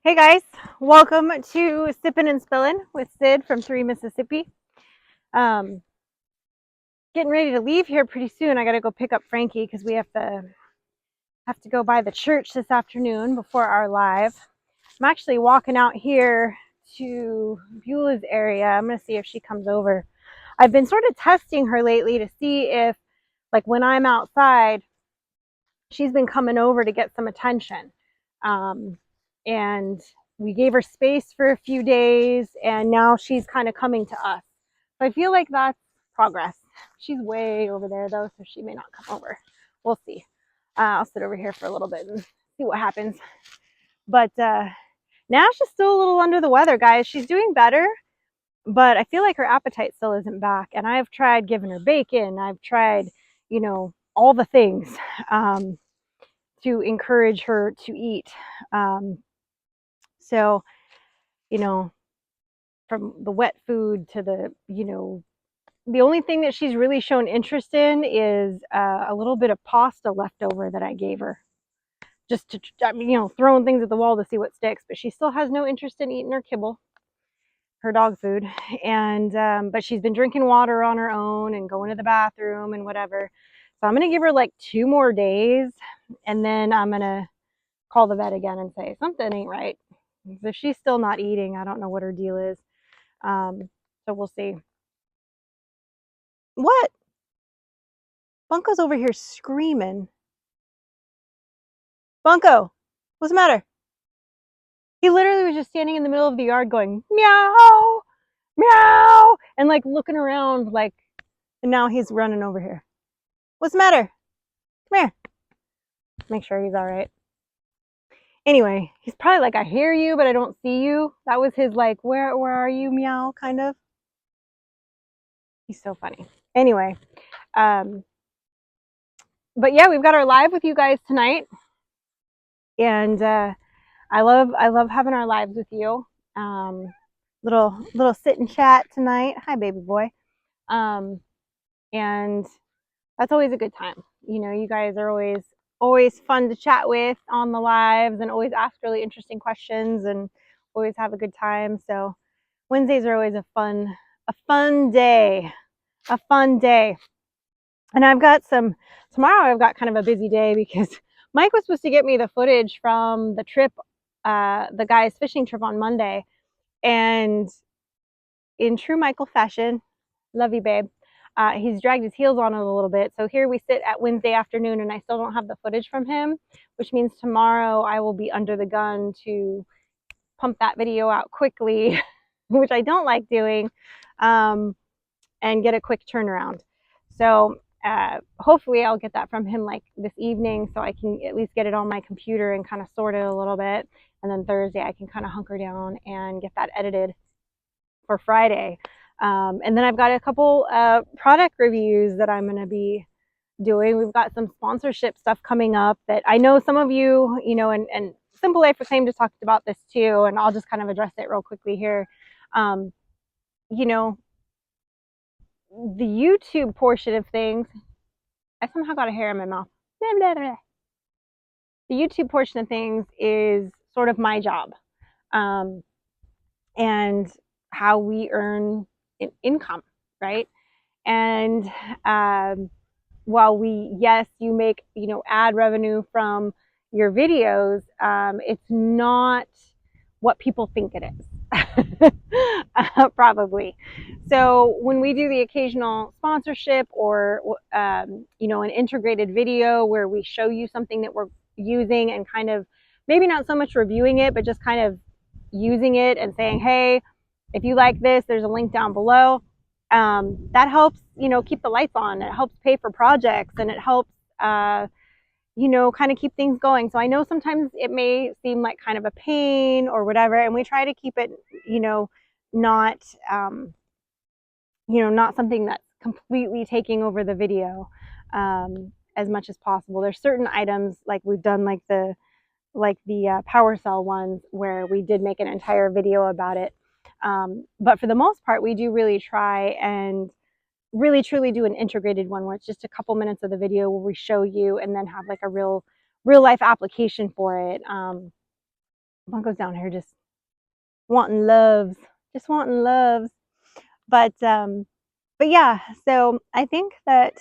Hey guys, welcome to Sippin' and Spillin' with Sid from 3 Mississippi. Welcome to Sippin' and Spillin' with Sid from 3 Mississippi. Um, Getting ready to leave here pretty soon. I gotta go pick up Frankie because we have to go by the church this afternoon before our live. I'm actually walking out here to Beulah's area. I'm gonna see if she comes over. I've been sort of testing her lately to see if, like, when I'm outside, she's been coming over to get some attention. And we gave her space for a few days, and now she's kind of coming to us. So I feel like that's progress. She's way over there though, so she may not come over. We'll see. I'll sit over here for a little bit and see what happens. But Nash is still a little under the weather, guys. She's doing better, but I feel like her appetite still isn't back. And I've tried giving her bacon. I've tried, all the things to encourage her to eat. So, you know, from the wet food to the only thing that she's really shown interest in is a little bit of pasta left over that I gave her. Just to, throwing things at the wall to see what sticks. But she still has no interest in eating her kibble, her dog food. And, but she's been drinking water on her own and going to the bathroom and whatever. So I'm going to give her like 2 more days. And then I'm going to call the vet again and say, something ain't right. So she's still not eating. I don't know what her deal is. So we'll see. What? Bunko's over here screaming. Bunko, what's the matter? He literally was just standing in the middle of the yard going, meow, meow, and like looking around like, and now he's running over here. What's the matter? Come here. Make sure he's all right. Anyway, he's probably like, I hear you, but I don't see you. That was his like, where are you, meow, kind of. He's so funny. Anyway, but yeah, we've got our live with you guys tonight, and I love having our lives with you. Little sit and chat tonight. Hi, baby boy. And that's always a good time. You guys are always fun to chat with on the lives, and always ask really interesting questions, and always have a good time. So Wednesdays are always a fun day. And tomorrow I've got kind of a busy day because Mike was supposed to get me the footage from the trip, the guy's fishing trip on Monday. And in true Michael fashion, love you, babe, he's dragged his heels on it a little bit. So here we sit at Wednesday afternoon and I still don't have the footage from him, which means tomorrow I will be under the gun to pump that video out quickly, which I don't like doing, and get a quick turnaround. So hopefully I'll get that from him like this evening so I can at least get it on my computer and kind of sort it a little bit. And then Thursday I can kind of hunker down and get that edited for Friday. And then I've got a couple product reviews that I'm going to be doing. We've got some sponsorship stuff coming up that I know some of you, and Simple Life Reclaimed has talked about this too, and I'll just kind of address it real quickly here. The YouTube portion of things, I somehow got a hair in my mouth. Blah, blah, blah. The YouTube portion of things is sort of my job, and how we earn income, right? And while you make, ad revenue from your videos, it's not what people think it is. Probably. So when we do the occasional sponsorship or an integrated video where we show you something that we're using and kind of maybe not so much reviewing it, but just kind of using it and saying, hey, if you like this, there's a link down below. That helps, keep the lights on. It helps pay for projects, and it helps kind of keep things going. So I know sometimes it may seem like kind of a pain or whatever, and we try to keep it, not, not something that's completely taking over the video, as much as possible. There's certain items like we've done, like the power cell ones where we did make an entire video about it. But for the most part, we do really try and really truly do an integrated one where it's just a couple minutes of the video where we show you and then have like a real life application for it. Bunko's down here just wanting loves, just wanting loves. But yeah, so I think that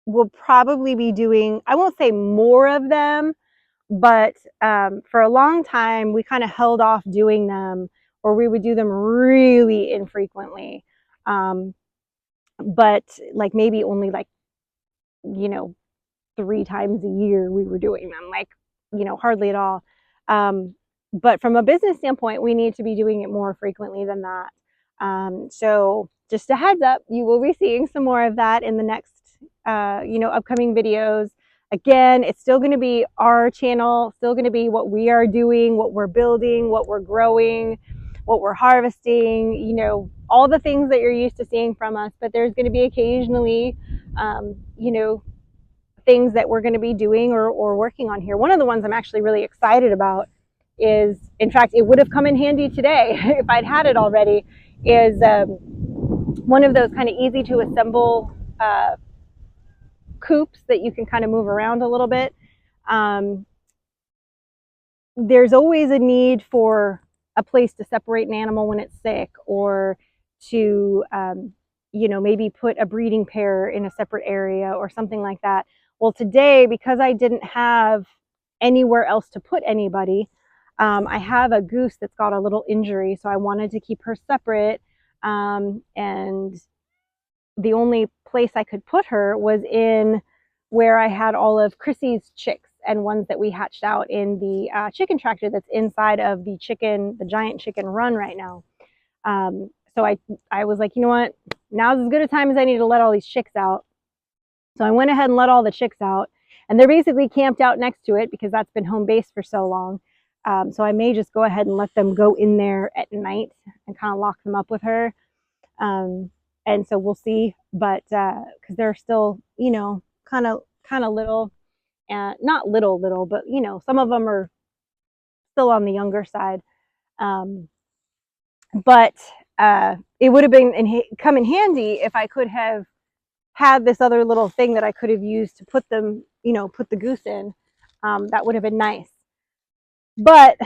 we'll probably be doing, I won't say more of them, but for a long time we kind of held off doing them, or we would do them really infrequently. Um, but like maybe only like, you know, 3 times a year we were doing them, like, you know, hardly at all. But from a business standpoint, we need to be doing it more frequently than that. So just a heads up, you will be seeing some more of that in the next, you know, upcoming videos. Again, it's still going to be our channel, still going to be what we are doing, what we're building, what we're growing, what we're harvesting, you know, all the things that you're used to seeing from us. But there's going to be occasionally, you know, things that we're going to be doing or working on here. One of the ones I'm actually really excited about is, in fact, it would have come in handy today if I'd had it already, is one of those kind of easy to assemble coops that you can kind of move around a little bit. There's always a need for a place to separate an animal when it's sick, or to, you know, maybe put a breeding pair in a separate area or something like that. Well, today, because I didn't have anywhere else to put anybody, I have a goose that's got a little injury, so I wanted to keep her separate. And the only place I could put her was in where I had all of Chrissy's chicks and ones that we hatched out in the chicken tractor that's inside of the giant chicken run right now. So I was like, you know what? Now's as good a time as I need to let all these chicks out. So I went ahead and let all the chicks out, and they're basically camped out next to it because that's been home base for so long. So I may just go ahead and let them go in there at night and kind of lock them up with her. And so we'll see, but because they're still, you know, kind of little, and not little, but you know, some of them are still on the younger side. Um, but it would have come in handy if I could have had this other little thing that I could have used to put them, you know, put the goose in. That would have been nice, but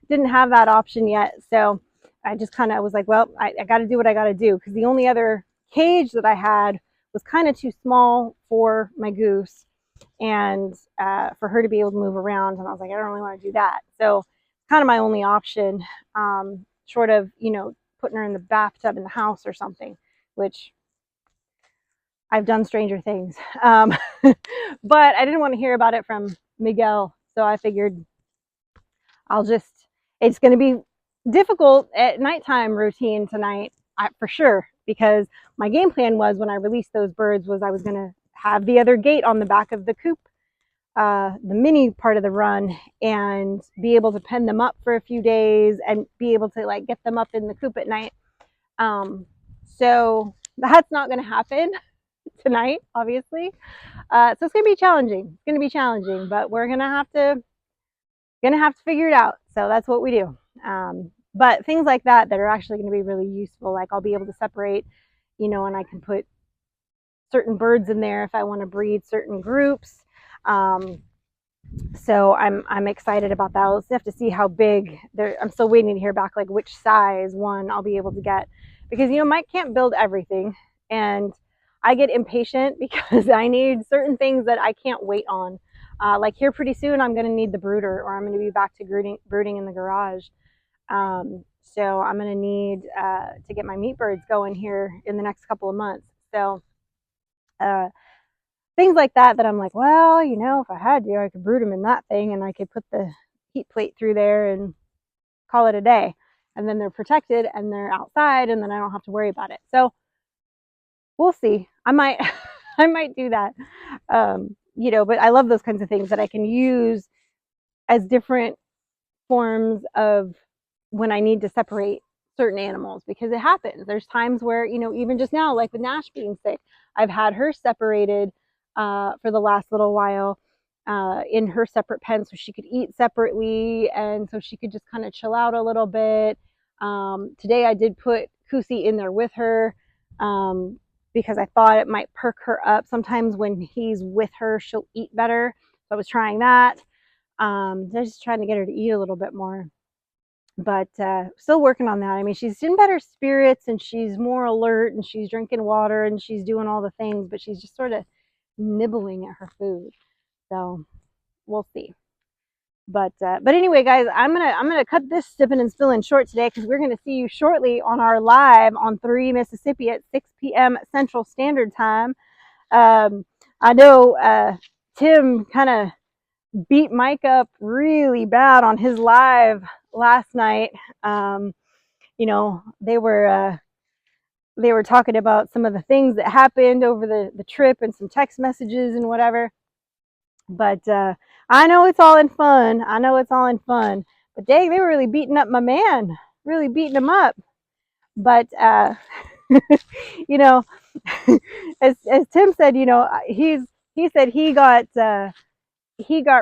didn't have that option yet. So I just kind of was like, well, I got to do what I got to do, because the only other cage that I had was kind of too small for my goose, and for her to be able to move around. And I was like, I don't really want to do that. So kind of my only option, short of, you know, putting her in the bathtub in the house or something, which I've done stranger things. But I didn't want to hear about it from Miguel. So I figured it's going to be difficult at nighttime routine tonight, for sure, because my game plan was, when I released those birds, was I was going to have the other gate on the back of the coop, the mini part of the run, and be able to pen them up for a few days and be able to like get them up in the coop at night. So that's not going to happen tonight, obviously. So it's going to be challenging. It's going to be challenging, but we're going to have to figure it out. So that's what we do. But things like that are actually going to be really useful. Like I'll be able to separate, you know, and I can put certain birds in there if I want to breed certain groups. So I'm excited about that. We'll have to see how big. I'm still waiting to hear back, like which size one I'll be able to get, because you know Mike can't build everything, and I get impatient because I need certain things that I can't wait on. Like here pretty soon I'm going to need the brooder, or I'm going to be back to brooding in the garage. So I'm going to need to get my meat birds going here in the next couple of months. So things like that I'm like, well, you know, if I had to, I could brood them in that thing, and I could put the heat plate through there and call it a day. And then they're protected and they're outside, and then I don't have to worry about it. So we'll see. I might I might do that. You know, but I love those kinds of things that I can use as different forms of when I need to separate certain animals, because it happens. There's times where, you know, even just now, like with Nash being sick, I've had her separated for the last little while in her separate pen, so she could eat separately, and so she could just kind of chill out a little bit. Today I did put Kusi in there with her, because I thought it might perk her up. Sometimes when he's with her, she'll eat better. So I was trying that. They're just trying to get her to eat a little bit more. But still working on that. I mean, she's in better spirits and she's more alert and she's drinking water and she's doing all the things, but she's just sort of nibbling at her food. So we'll see. But anyway, guys, I'm gonna cut this sipping and spilling short today because we're gonna see you shortly on our live on 3 Mississippi at 6 p.m. Central Standard Time. I know Tim kind of beat Mike up really bad on his live last night. You know, they were talking about some of the things that happened over the trip and some text messages and whatever. But I know it's all in fun. I know it's all in fun. But dang, they were really beating up my man, really beating him up. But you know, as Tim said, you know, he said he got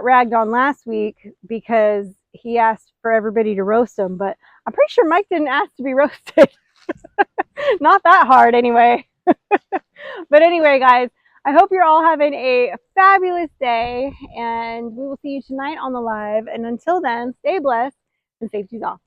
ragged on last week because he asked for everybody to roast him. But I'm pretty sure Mike didn't ask to be roasted. Not that hard, anyway. But anyway, guys, I hope you're all having a fabulous day, and we will see you tonight on the live. And until then, stay blessed and safety's off.